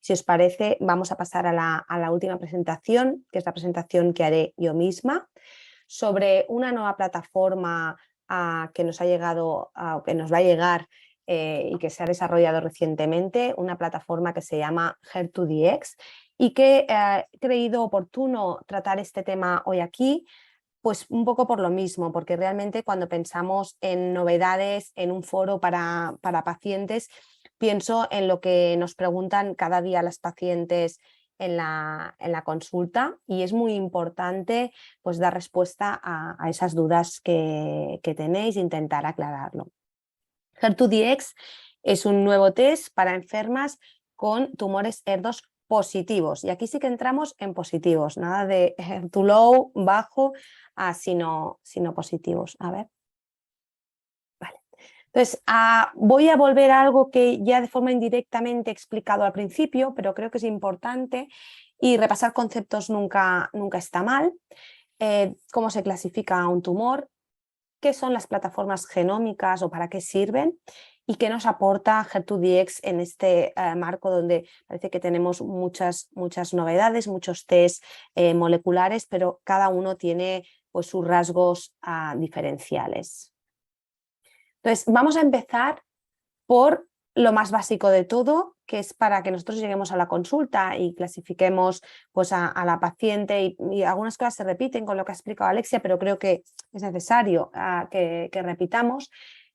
Si os parece, vamos a pasar a la última presentación, que es la presentación que haré yo misma, sobre una nueva plataforma que nos ha llegado, que nos va a llegar y que se ha desarrollado recientemente, una plataforma que se llama Her2DX, y que he creído oportuno tratar este tema hoy aquí, pues un poco por lo mismo, porque realmente cuando pensamos en novedades en un foro para pacientes, pienso en lo que nos preguntan cada día las pacientes en la consulta, y es muy importante pues dar respuesta a esas dudas que tenéis e intentar aclararlo. Her2DX es un nuevo test para enfermas con tumores HER2 positivos, y aquí sí que entramos en positivos, nada de HER2 low, bajo, sino positivos. A ver. Vale. Entonces, voy a volver a algo que ya de forma indirectamente he explicado al principio, pero creo que es importante, y repasar conceptos nunca está mal. Cómo se clasifica un tumor, qué son las plataformas genómicas o para qué sirven, y qué nos aporta Her2DX en este marco donde parece que tenemos muchas novedades, muchos test moleculares, pero cada uno tiene pues sus rasgos diferenciales. Entonces, vamos a empezar por lo más básico de todo, que es para que nosotros lleguemos a la consulta y clasifiquemos pues, a la paciente, y algunas cosas se repiten con lo que ha explicado Alexia, pero creo que es necesario que repitamos.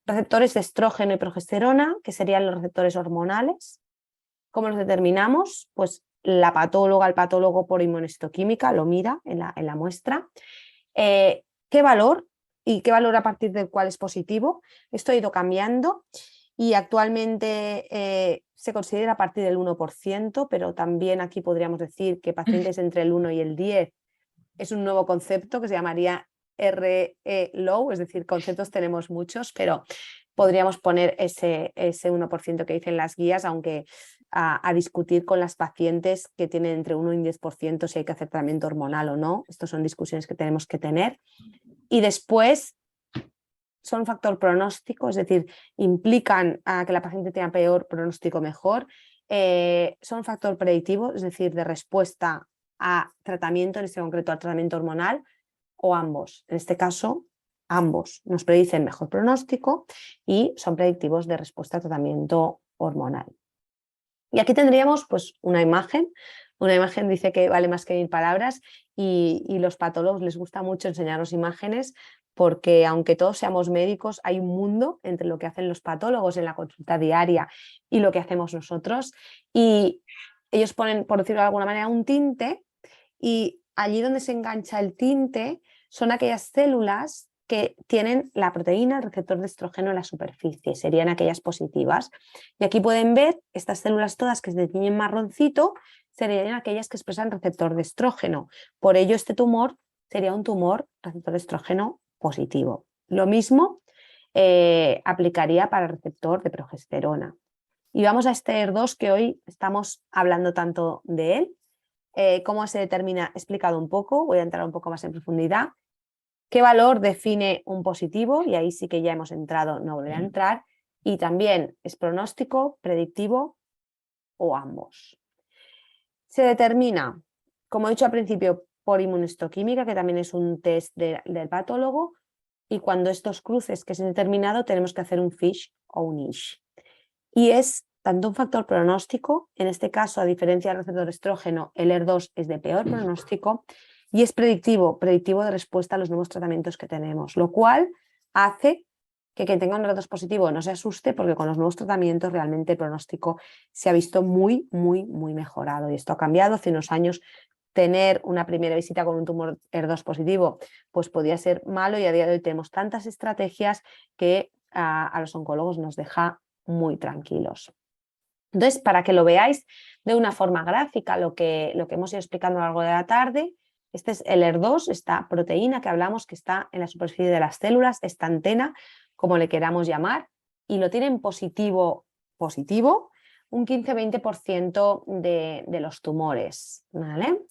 Receptores de estrógeno y progesterona, que serían los receptores hormonales. ¿Cómo los determinamos? Pues la patóloga, el patólogo por inmunohistoquímica lo mira en la muestra. ¿Qué valor? Y qué valor a partir del cual es positivo. Esto ha ido cambiando y actualmente se considera a partir del 1%, pero también aquí podríamos decir que pacientes entre el 1 y el 10 es un nuevo concepto que se llamaría RE-low, es decir, conceptos tenemos muchos, pero podríamos poner ese 1% que dicen las guías, aunque a discutir con las pacientes que tienen entre 1 y 10% si hay que hacer tratamiento hormonal o no. Estas son discusiones que tenemos que tener. Y después son un factor pronóstico, es decir, implican a que la paciente tenga peor pronóstico mejor. Son un factor predictivo, es decir, de respuesta a tratamiento, en este concreto al tratamiento hormonal, o ambos. En este caso, ambos nos predicen mejor pronóstico y son predictivos de respuesta a tratamiento hormonal. Y aquí tendríamos pues una imagen. Una imagen dice que vale más que 1000 palabras, y los patólogos les gusta mucho enseñaros imágenes, porque aunque todos seamos médicos, hay un mundo entre lo que hacen los patólogos en la consulta diaria y lo que hacemos nosotros. Y ellos ponen, por decirlo de alguna manera, un tinte, y allí donde se engancha el tinte son aquellas células que tienen la proteína, el receptor de estrógeno en la superficie, serían aquellas positivas. Y aquí pueden ver estas células todas que se tiñen marroncito, serían aquellas que expresan receptor de estrógeno. Por ello, este tumor sería un tumor receptor de estrógeno positivo. Lo mismo aplicaría para el receptor de progesterona. Y vamos a este HER2 que hoy estamos hablando tanto de él. ¿Cómo se determina? He explicado un poco, voy a entrar un poco más en profundidad. ¿Qué valor define un positivo? Y ahí sí que ya hemos entrado, no volveré a entrar. Y también es pronóstico, predictivo o ambos. Se determina, como he dicho al principio, por inmunohistoquímica, que también es un test del patólogo, y cuando estos cruces que se han determinado tenemos que hacer un FISH o un ISH. Y es tanto un factor pronóstico, en este caso, a diferencia del receptor estrógeno, el HER2 es de peor pronóstico, y es predictivo de respuesta a los nuevos tratamientos que tenemos, lo cual hace que quien tenga un HER2 positivo no se asuste, porque con los nuevos tratamientos realmente el pronóstico se ha visto muy mejorado, y esto ha cambiado. Hace unos años tener una primera visita con un tumor HER2 positivo pues podía ser malo, y a día de hoy tenemos tantas estrategias que a los oncólogos nos deja muy tranquilos. Entonces, para que lo veáis de una forma gráfica, lo que hemos ido explicando a lo largo de la tarde, este es el HER2, esta proteína que hablamos que está en la superficie de las células, esta antena, como le queramos llamar, y lo tienen positivo un 15-20% de los tumores, ¿vale?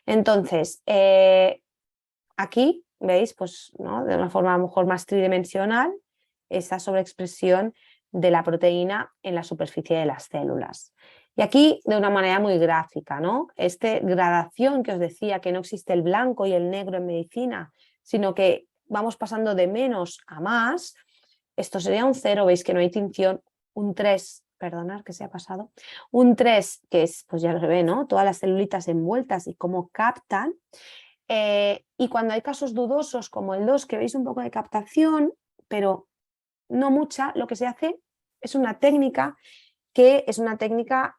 Entonces, aquí veis, pues, ¿no?, de una forma a lo mejor más tridimensional, esa sobreexpresión de la proteína en la superficie de las células. Y aquí de una manera muy gráfica, ¿no? Esta gradación que os decía, que no existe el blanco y el negro en medicina, sino que vamos pasando de menos a más. Esto sería un 0, veis que no hay tinción, un 3, perdonad que se ha pasado, un 3 que es, pues ya se ve, ¿no? Todas las celulitas envueltas y cómo captan. Y cuando hay casos dudosos como el 2, que veis un poco de captación, pero no mucha, lo que se hace es una técnica que es una técnica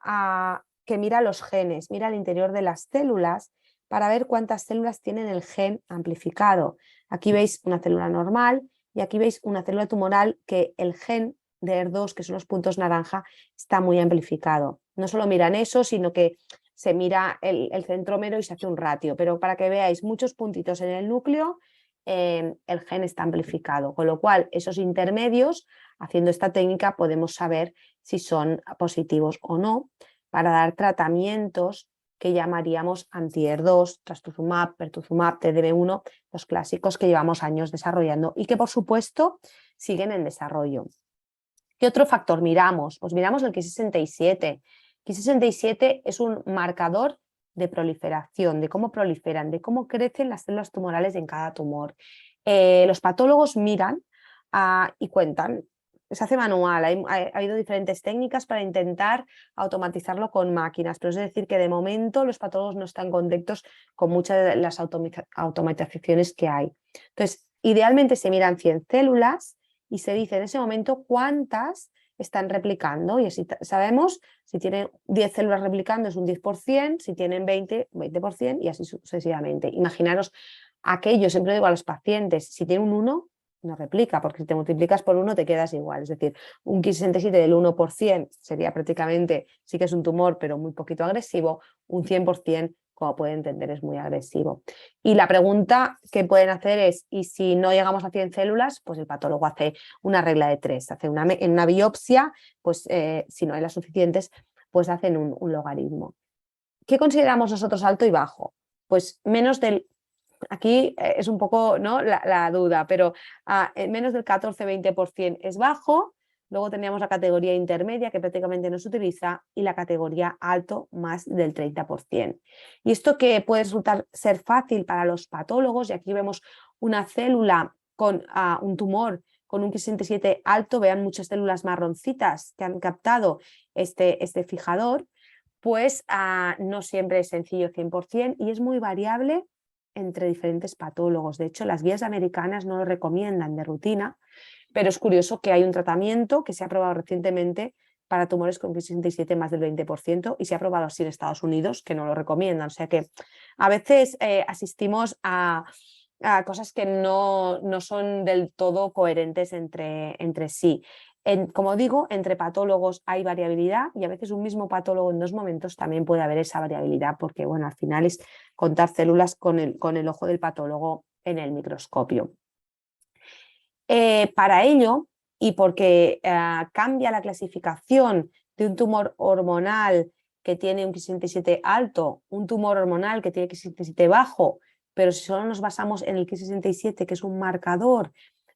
que mira los genes, mira el interior de las células para ver cuántas células tienen el gen amplificado. Aquí veis una célula normal y aquí veis una célula tumoral que el gen de ER2, que son los puntos naranja, está muy amplificado. No solo miran eso, sino que se mira el centrómero y se hace un ratio, pero para que veáis muchos puntitos en el núcleo, el gen está amplificado, con lo cual esos intermedios, haciendo esta técnica, podemos saber si son positivos o no, para dar tratamientos que llamaríamos anti-ER2, trastuzumab, pertuzumab, TDB1, los clásicos que llevamos años desarrollando y que por supuesto siguen en desarrollo. ¿Qué otro factor miramos? Pues miramos el Ki67. Ki67 es un marcador de proliferación, de cómo proliferan, de cómo crecen las células tumorales en cada tumor. Los patólogos miran y cuentan. Se hace manual, ha habido diferentes técnicas para intentar automatizarlo con máquinas, pero es decir que de momento los patólogos no están contentos con muchas de las automatizaciones que hay. Entonces, idealmente se miran 100 células y se dice en ese momento cuántas están replicando y así sabemos si tienen 10 células replicando es un 10%, si tienen 20, 20% y así sucesivamente. Imaginaros aquello, siempre digo a los pacientes, si tiene un 1, no replica, porque si te multiplicas por 1 te quedas igual, es decir, un Ki67 del 1% sería prácticamente, sí que es un tumor, pero muy poquito agresivo, un 100%, como pueden entender, es muy agresivo. Y la pregunta que pueden hacer es, ¿y si no llegamos a 100 células? Pues el patólogo hace una regla de 3, hace en una biopsia, pues si no hay las suficientes, pues hacen un logaritmo. ¿Qué consideramos nosotros alto y bajo? Pues menos del, aquí es un poco, ¿no?, la duda, pero menos del 14-20% es bajo. Luego teníamos la categoría intermedia, que prácticamente no se utiliza, y la categoría alto, más del 30%. Y esto que puede resultar ser fácil para los patólogos, y aquí vemos una célula con un tumor con un Ki67 alto, vean muchas células marroncitas que han captado este fijador, pues no siempre es sencillo 100% y es muy variable entre diferentes patólogos. De hecho, las guías americanas no lo recomiendan de rutina, pero es curioso que hay un tratamiento que se ha aprobado recientemente para tumores con Ki67 más del 20% y se ha aprobado así en Estados Unidos, que no lo recomiendan. O sea que a veces asistimos a cosas que no son del todo coherentes entre sí. Como digo, entre patólogos hay variabilidad y a veces un mismo patólogo en dos momentos también puede haber esa variabilidad porque, bueno, al final es contar células con el ojo del patólogo en el microscopio. Para ello, y porque cambia la clasificación de un tumor hormonal que tiene un Ki67 alto, un tumor hormonal que tiene Ki67 bajo, pero si solo nos basamos en el Ki67, que es un marcador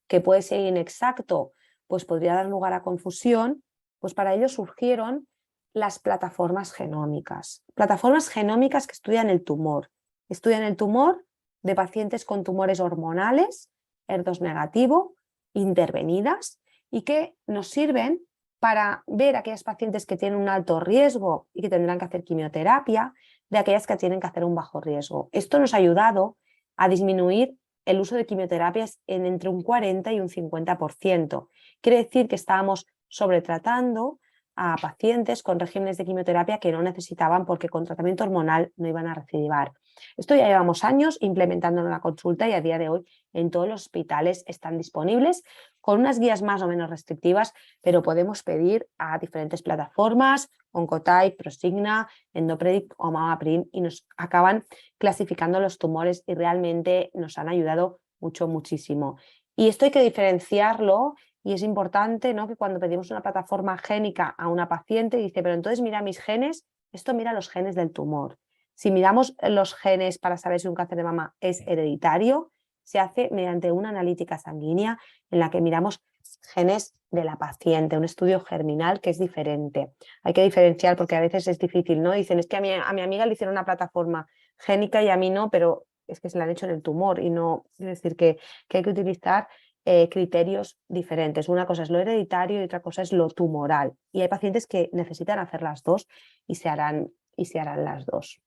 que puede ser inexacto, pues podría dar lugar a confusión, pues para ello surgieron las plataformas genómicas. Plataformas genómicas que estudian el tumor de pacientes con tumores hormonales, ER2 negativo, intervenidas, y que nos sirven para ver aquellas pacientes que tienen un alto riesgo y que tendrán que hacer quimioterapia, de aquellas que tienen que hacer un bajo riesgo. Esto nos ha ayudado a disminuir el uso de quimioterapias en entre un 40 y un 50%. Quiere decir que estábamos sobretratando a pacientes con regímenes de quimioterapia que no necesitaban porque con tratamiento hormonal no iban a recidivar. Esto ya llevamos años implementándolo en la consulta y a día de hoy en todos los hospitales están disponibles con unas guías más o menos restrictivas, pero podemos pedir a diferentes plataformas, Oncotype, Prosigna, Endopredict o MamaPrint y nos acaban clasificando los tumores y realmente nos han ayudado muchísimo. Y esto hay que diferenciarlo y es importante, ¿no?, que cuando pedimos una plataforma génica a una paciente dice, pero entonces mira mis genes, esto mira los genes del tumor. Si miramos los genes para saber si un cáncer de mama es hereditario, se hace mediante una analítica sanguínea en la que miramos genes de la paciente, un estudio germinal que es diferente. Hay que diferenciar porque a veces es difícil, ¿no? Dicen, es que a mi amiga le hicieron una plataforma génica y a mí no, pero es que se la han hecho en el tumor y no, es decir, que hay que utilizar criterios diferentes. Una cosa es lo hereditario y otra cosa es lo tumoral. Y hay pacientes que necesitan hacer las dos y se harán las dos.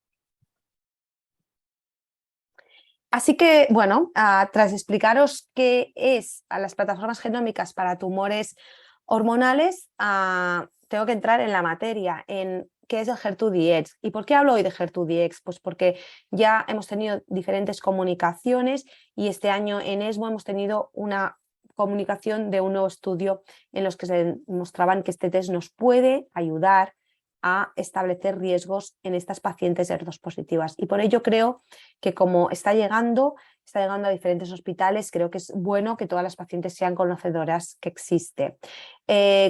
Así que, bueno, tras explicaros qué es a las plataformas genómicas para tumores hormonales, tengo que entrar en la materia, en qué es el HER2-DX. ¿Y por qué hablo hoy de HER2-DX? Pues porque ya hemos tenido diferentes comunicaciones y este año en ESMO hemos tenido una comunicación de un nuevo estudio en los que se mostraban que este test nos puede ayudar a establecer riesgos en estas pacientes HER2 positivas. Y por ello creo que como está llegando a diferentes hospitales, creo que es bueno que todas las pacientes sean conocedoras que existe.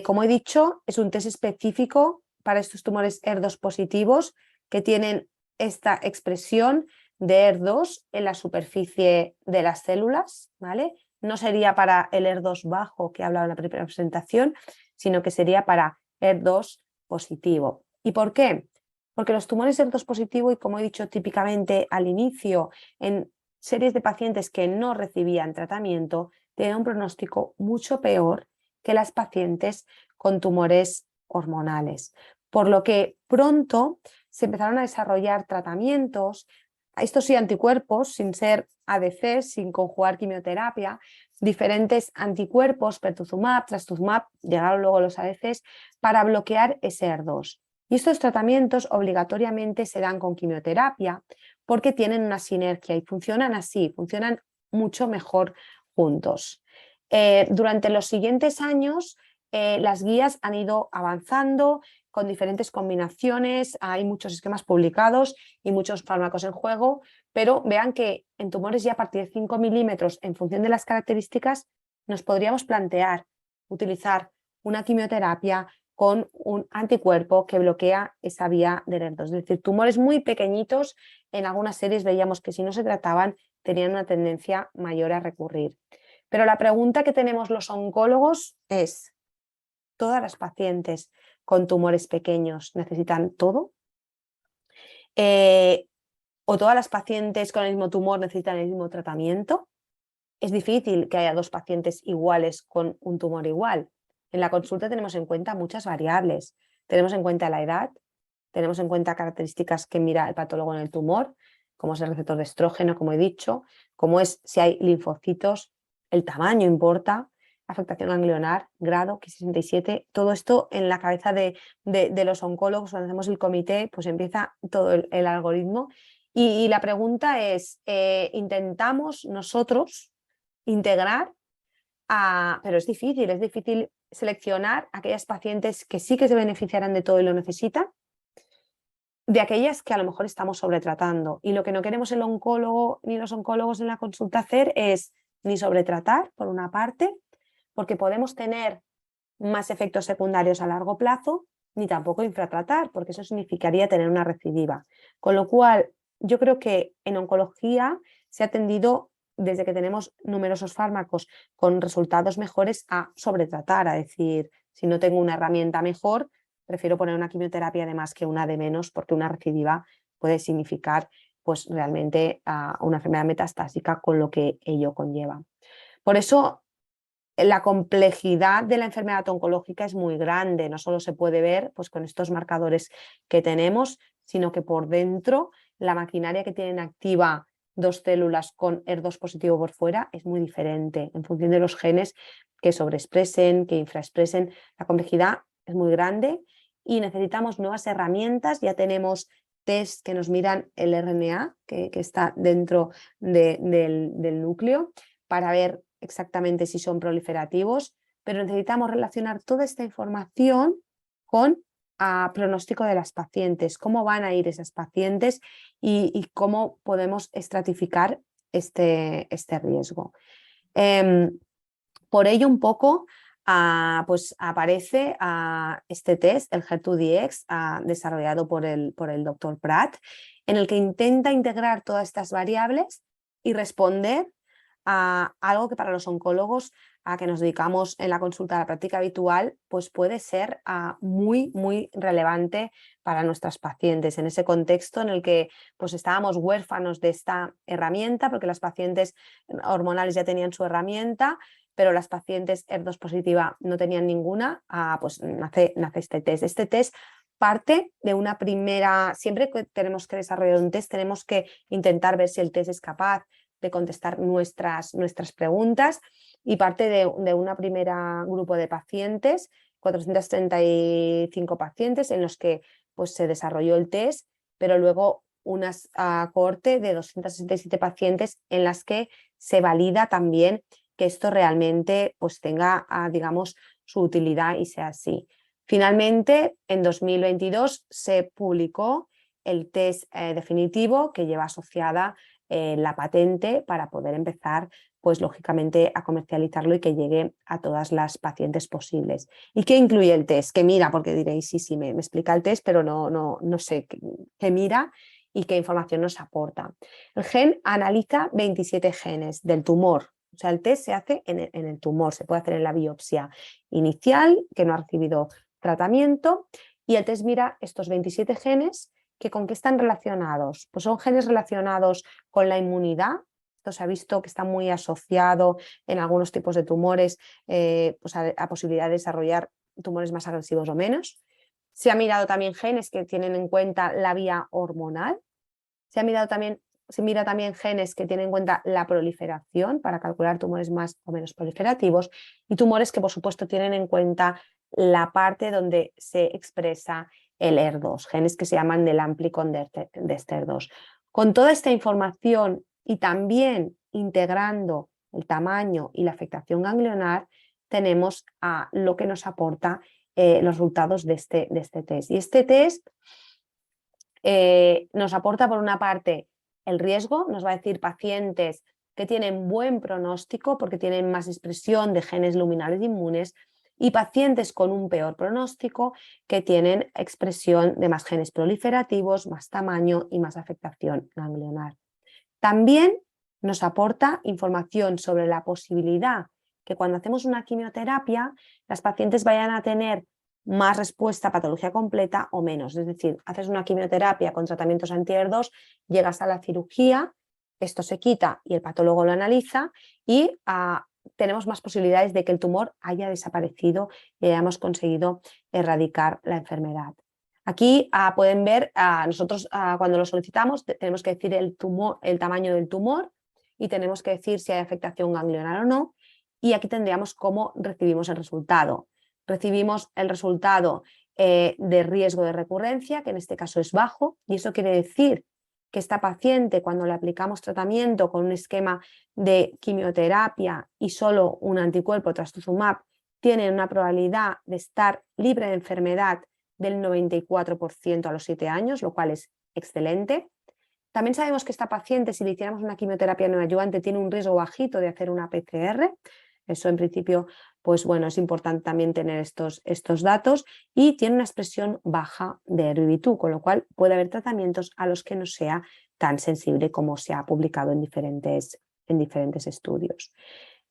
Como he dicho, es un test específico para estos tumores HER2 positivos que tienen esta expresión de HER2 en la superficie de las células, ¿vale? No sería para el HER2 bajo que he hablado en la primera presentación, sino que sería para HER2 positivo. ¿Y por qué? Porque los tumores HER2 positivo, y como he dicho típicamente al inicio, en series de pacientes que no recibían tratamiento, tienen un pronóstico mucho peor que las pacientes con tumores hormonales. Por lo que pronto se empezaron a desarrollar tratamientos, estos sí anticuerpos, sin ser ADC, sin conjugar quimioterapia, diferentes anticuerpos, pertuzumab, trastuzumab, llegaron luego los ADCs, para bloquear ese HER2. Y estos tratamientos obligatoriamente se dan con quimioterapia porque tienen una sinergia y funcionan así, funcionan mucho mejor juntos. Durante los siguientes años, las guías han ido avanzando con diferentes combinaciones, hay muchos esquemas publicados y muchos fármacos en juego, pero vean que en tumores ya a partir de 5 milímetros, en función de las características, nos podríamos plantear utilizar una quimioterapia con un anticuerpo que bloquea esa vía del HER2. Es decir, tumores muy pequeñitos, en algunas series veíamos que si no se trataban tenían una tendencia mayor a recurrir. Pero la pregunta que tenemos los oncólogos es, ¿todas las pacientes con tumores pequeños necesitan todo? ¿O todas las pacientes con el mismo tumor necesitan el mismo tratamiento? Es difícil que haya dos pacientes iguales con un tumor igual. En la consulta tenemos en cuenta muchas variables. Tenemos en cuenta la edad, tenemos en cuenta características que mira el patólogo en el tumor, como es el receptor de estrógeno, como he dicho, como es si hay linfocitos, el tamaño importa, afectación ganglionar, grado, Ki67, todo esto en la cabeza de los oncólogos, cuando hacemos el comité, pues empieza todo el algoritmo. Y la pregunta es, ¿intentamos nosotros integrar pero es difícil seleccionar aquellas pacientes que sí que se beneficiarán de todo y lo necesitan, de aquellas que a lo mejor estamos sobretratando? Y lo que no queremos el oncólogo ni los oncólogos en la consulta hacer es ni sobretratar, por una parte, porque podemos tener más efectos secundarios a largo plazo, ni tampoco infratratar, porque eso significaría tener una recidiva. Con lo cual, yo creo que en oncología se ha tendido, desde que tenemos numerosos fármacos con resultados mejores, a sobretratar, a decir, si no tengo una herramienta mejor, prefiero poner una quimioterapia de más que una de menos, porque una recidiva puede significar pues realmente una enfermedad metastásica con lo que ello conlleva. Por eso la complejidad de la enfermedad oncológica es muy grande, no solo se puede ver pues, con estos marcadores que tenemos, sino que por dentro la maquinaria que tienen activa dos células con HER2 positivo por fuera es muy diferente en función de los genes que sobreexpresen, que infraexpresen. La complejidad es muy grande y necesitamos nuevas herramientas. Ya tenemos test que nos miran el RNA que está dentro del núcleo para ver exactamente si son proliferativos, pero necesitamos relacionar toda esta información con pronóstico de las pacientes, cómo van a ir esas pacientes y cómo podemos estratificar este riesgo. Por ello un poco pues aparece este test, el HER2-DX, desarrollado por el doctor Pratt, en el que intenta integrar todas estas variables y responder a algo que para los oncólogos a que nos dedicamos en la consulta a la práctica habitual, pues puede ser muy, muy relevante para nuestras pacientes en ese contexto en el que pues estábamos huérfanos de esta herramienta, porque las pacientes hormonales ya tenían su herramienta, pero las pacientes ER2 positiva no tenían ninguna. Pues nace este test. Este test parte de una primera, siempre que tenemos que desarrollar un test, tenemos que intentar ver si el test es capaz de contestar nuestras preguntas, y parte de una primera grupo de pacientes, 435 pacientes, en los que pues, se desarrolló el test, pero luego una cohorte de 267 pacientes en las que se valida también que esto realmente pues, tenga, digamos, su utilidad y sea así. Finalmente, en 2022 se publicó el test definitivo, que lleva asociada la patente para poder empezar, pues lógicamente, a comercializarlo y que llegue a todas las pacientes posibles. ¿Y qué incluye el test? ¿Qué mira? Porque diréis, sí, me explica el test, pero no sé qué mira y qué información nos aporta. El gen analiza 27 genes del tumor. O sea, el test se hace en el tumor, se puede hacer en la biopsia inicial, que no ha recibido tratamiento, y el test mira estos 27 genes que con qué están relacionados. Pues son genes relacionados con la inmunidad. Esto se ha visto que está muy asociado en algunos tipos de tumores, pues a posibilidad de desarrollar tumores más agresivos o menos. Se ha mirado también genes que tienen en cuenta la vía hormonal. Se mira también genes que tienen en cuenta la proliferación para calcular tumores más o menos proliferativos, y tumores que por supuesto tienen en cuenta la parte donde se expresa el ER2, genes que se llaman del amplicon de ESTER2. Con toda esta información y también integrando el tamaño y la afectación ganglionar, tenemos a lo que nos aporta los resultados de este test. Y este test nos aporta, por una parte, el riesgo, nos va a decir pacientes que tienen buen pronóstico porque tienen más expresión de genes luminales inmunes, y pacientes con un peor pronóstico que tienen expresión de más genes proliferativos, más tamaño y más afectación ganglionar. También nos aporta información sobre la posibilidad que cuando hacemos una quimioterapia las pacientes vayan a tener más respuesta a patología completa o menos. Es decir, haces una quimioterapia con tratamientos anti-ER2, llegas a la cirugía, esto se quita y el patólogo lo analiza, y tenemos más posibilidades de que el tumor haya desaparecido y hayamos conseguido erradicar la enfermedad. Aquí pueden ver, nosotros cuando lo solicitamos tenemos que decir el tamaño del tumor y tenemos que decir si hay afectación ganglionar o no, y aquí tendríamos cómo recibimos el resultado. Recibimos el resultado de riesgo de recurrencia, que en este caso es bajo, y eso quiere decir que esta paciente, cuando le aplicamos tratamiento con un esquema de quimioterapia y solo un anticuerpo trastuzumab, tiene una probabilidad de estar libre de enfermedad del 94% a los 7 años, lo cual es excelente. También sabemos que esta paciente, si le hiciéramos una quimioterapia neoadyuvante, tiene un riesgo bajito de hacer una PCR. Eso en principio, pues bueno, es importante también tener estos datos, y tiene una expresión baja de ERBB2, con lo cual puede haber tratamientos a los que no sea tan sensible como se ha publicado en diferentes estudios.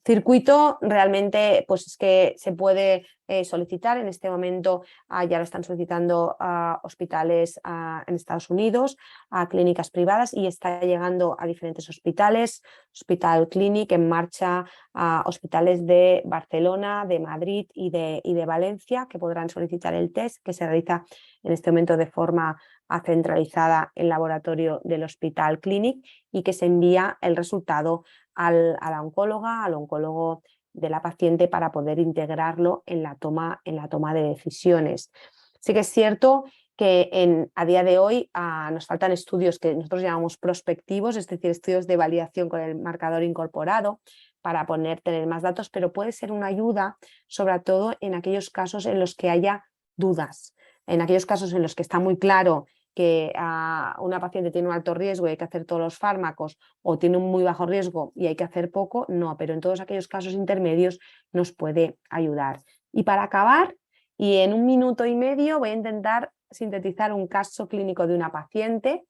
Circuito realmente pues es que se puede solicitar en este momento, ya lo están solicitando a hospitales en Estados Unidos, a clínicas privadas, y está llegando a diferentes hospitales, Hospital Clínic en marcha, a hospitales de Barcelona, de Madrid y de Valencia, que podrán solicitar el test, que se realiza en este momento de forma centralizada en el laboratorio del Hospital Clínic, y que se envía el resultado a la oncóloga, al oncólogo de la paciente, para poder integrarlo en la toma de decisiones. Sí que es cierto que a día de hoy nos faltan estudios que nosotros llamamos prospectivos, es decir, estudios de validación con el marcador incorporado para tener más datos, pero puede ser una ayuda, sobre todo en aquellos casos en los que haya dudas, en aquellos casos en los que está muy claro que una paciente tiene un alto riesgo y hay que hacer todos los fármacos, o tiene un muy bajo riesgo y hay que hacer poco, no, pero en todos aquellos casos intermedios nos puede ayudar. Y para acabar, y en 1 minuto y medio, voy a intentar sintetizar un caso clínico de una paciente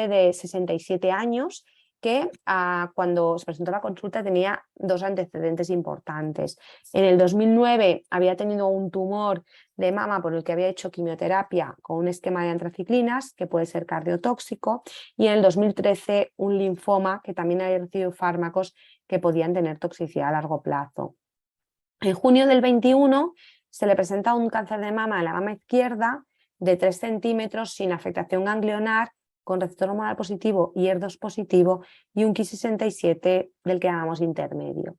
de 67 años, que cuando se presentó la consulta tenía dos antecedentes importantes. En el 2009 había tenido un tumor de mama por el que había hecho quimioterapia con un esquema de antraciclinas, que puede ser cardiotóxico, y en el 2013 un linfoma que también había recibido fármacos que podían tener toxicidad a largo plazo. En junio del 21 se le presenta un cáncer de mama en la mama izquierda de 3 centímetros sin afectación ganglionar, con receptor hormonal positivo y ER2 positivo y un Ki67 del que llamamos intermedio.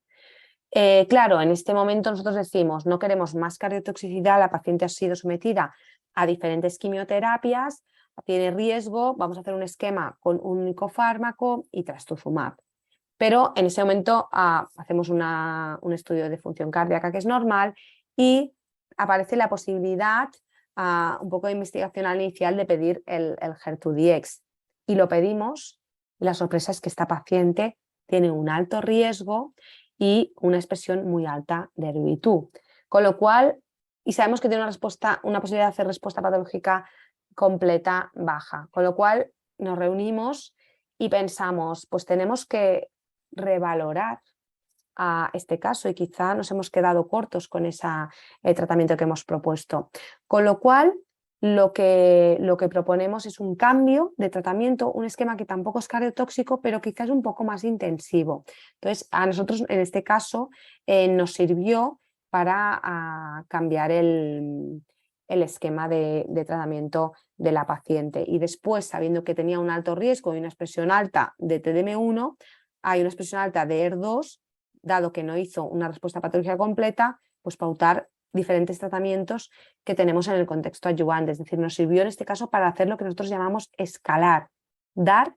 Claro, en este momento nosotros decimos, no queremos más cardiotoxicidad, la paciente ha sido sometida a diferentes quimioterapias, tiene riesgo, vamos a hacer un esquema con un único fármaco y trastuzumab. Pero en ese momento hacemos un estudio de función cardíaca que es normal y aparece la posibilidad, un poco de investigación al inicial, de pedir el HER2-Dx. Y lo pedimos, y la sorpresa es que esta paciente tiene un alto riesgo y una expresión muy alta de HER2. Con lo cual, y sabemos que tiene una posibilidad de hacer respuesta patológica completa baja. Con lo cual nos reunimos y pensamos, pues tenemos que revalorar a este caso y quizá nos hemos quedado cortos con ese tratamiento que hemos propuesto. Con lo cual, lo que proponemos es un cambio de tratamiento, un esquema que tampoco es cardiotóxico, pero quizás un poco más intensivo. Entonces, a nosotros en este caso nos sirvió para cambiar el esquema de tratamiento de la paciente. Y después, sabiendo que tenía un alto riesgo y una expresión alta de TDM1, hay una expresión alta de ER2, dado que no hizo una respuesta patológica completa, pues pautar diferentes tratamientos que tenemos en el contexto adyuvante. Es decir, nos sirvió en este caso para hacer lo que nosotros llamamos escalar, dar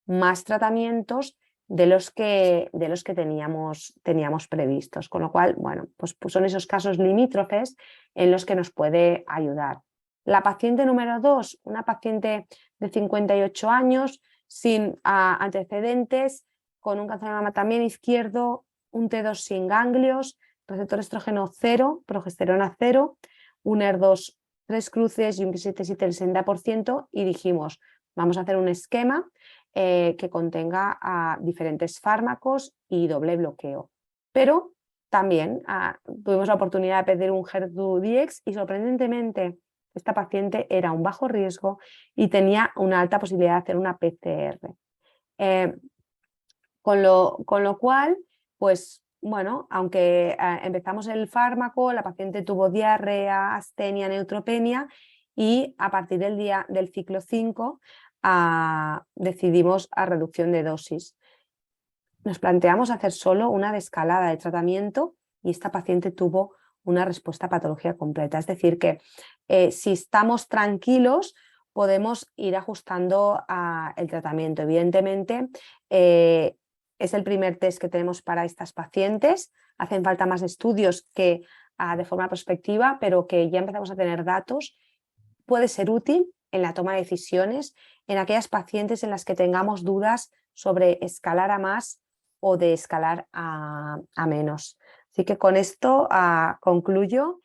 más tratamientos de los que teníamos previstos. Con lo cual, bueno, pues son esos casos limítrofes en los que nos puede ayudar. La paciente número 2, una paciente de 58 años, sin antecedentes, con un cáncer de mama también izquierdo, un T2 sin ganglios, receptor estrógeno 0, progesterona 0, un ER2 3 cruces y un Ki67 del 60%, y dijimos, vamos a hacer un esquema que contenga diferentes fármacos y doble bloqueo. Pero también tuvimos la oportunidad de pedir un HER2-Dx y sorprendentemente esta paciente era un bajo riesgo y tenía una alta posibilidad de hacer una PCR. Con lo cual, pues bueno, aunque empezamos el fármaco, la paciente tuvo diarrea, astenia, neutropenia, y a partir del ciclo 5 decidimos a reducción de dosis. Nos planteamos hacer solo una desescalada de tratamiento y esta paciente tuvo una respuesta a patología completa. Es decir, que si estamos tranquilos, podemos ir ajustando el tratamiento. Evidentemente, es el primer test que tenemos para estas pacientes. Hacen falta más estudios que de forma prospectiva, pero que ya empezamos a tener datos. Puede ser útil en la toma de decisiones en aquellas pacientes en las que tengamos dudas sobre escalar a más o de escalar a menos. Así que con esto concluyo